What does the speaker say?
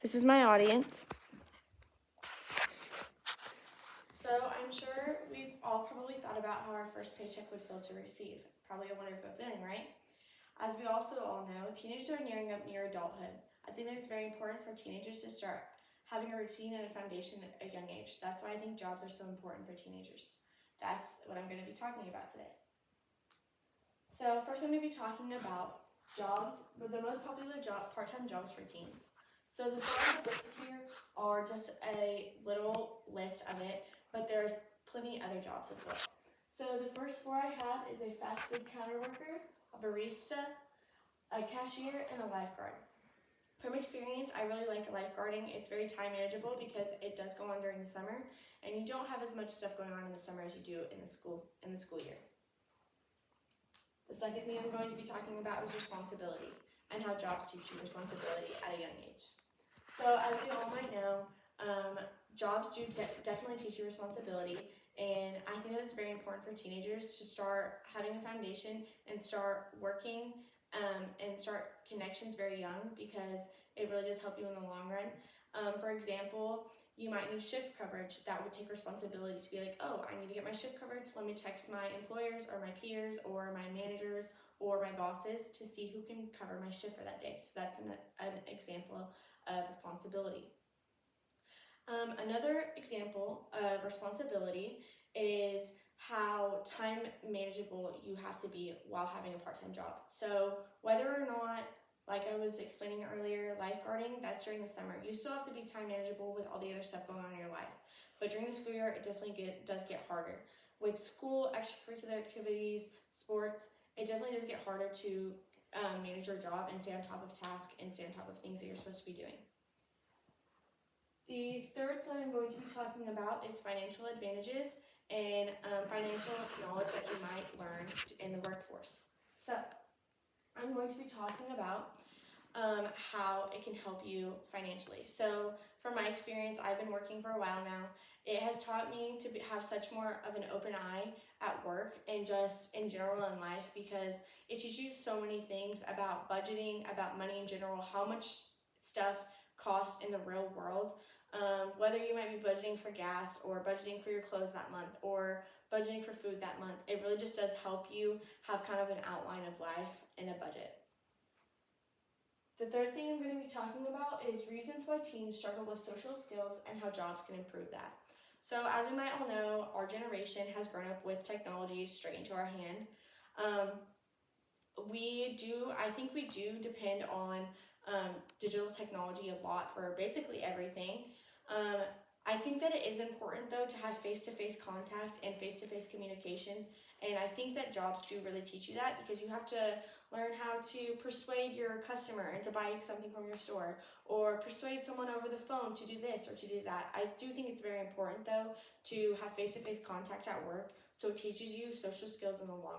This is my audience. So I'm sure we've all probably thought about how our first paycheck would feel to receive. Probably a wonderful feeling, right? As we also all know, teenagers are nearing up near adulthood. I think that it's very important for teenagers to start having a routine and a foundation at a young age. That's why I think jobs are so important for teenagers. That's what I'm going to be talking about today. So first I'm going to be talking about jobs, the most popular part-time jobs for teens. So the four I have listed here are just a little list of it, but there's plenty other jobs as well. So the first four I have is a fast food counter worker, a barista, a cashier, and a lifeguard. From experience, I really like lifeguarding. It's very time manageable because it does go on during the summer, and you don't have as much stuff going on in the summer as you do in the school year. The second thing I'm going to be talking about is responsibility and how jobs teach you responsibility at a young age. So as we all might know, jobs do definitely teach you responsibility, and I think that it's very important for teenagers to start having a foundation and start working and start connections very young, because it really does help you in the long run. For example, you might need shift coverage. That would take responsibility to be like, oh, I need to get my shift coverage. Let me text my employers or my peers or my managers or my bosses to see who can cover my shift for that day. So that's an example of responsibility. Another example of responsibility is how time manageable you have to be while having a part-time job. So whether or not, like I was explaining earlier, lifeguarding, that's during the summer. You still have to be time manageable with all the other stuff going on in your life. But during the school year, it definitely does get harder. With school, extracurricular activities, sports, it definitely does get harder to manage your job and stay on top of tasks and stay on top of things that you're supposed to be doing. The third slide I'm going to be talking about is financial advantages and financial knowledge that you might learn in the workforce. So I'm going to be talking about how it can help you financially. So from my experience, I've been working for a while now. It has taught me to have such more of an open eye at work and just in general in life, because it teaches you so many things about budgeting, about money in general, how much stuff costs in the real world. Whether you might be budgeting for gas or budgeting for your clothes that month or budgeting for food that month, it really just does help you have kind of an outline of life and a budget. The third thing I'm going to be talking about is reasons why teens struggle with social skills and how jobs can improve that. So as we might all know, our generation has grown up with technology straight into our hand. I think we do depend on digital technology a lot for basically everything. I think that it is important though to have face-to-face contact and face-to-face communication, and I think that jobs do really teach you that, because you have to learn how to persuade your customer into buying something from your store, or persuade someone over the phone to do this or to do that. I do think it's very important though to have face-to-face contact at work, so it teaches you social skills in the long run.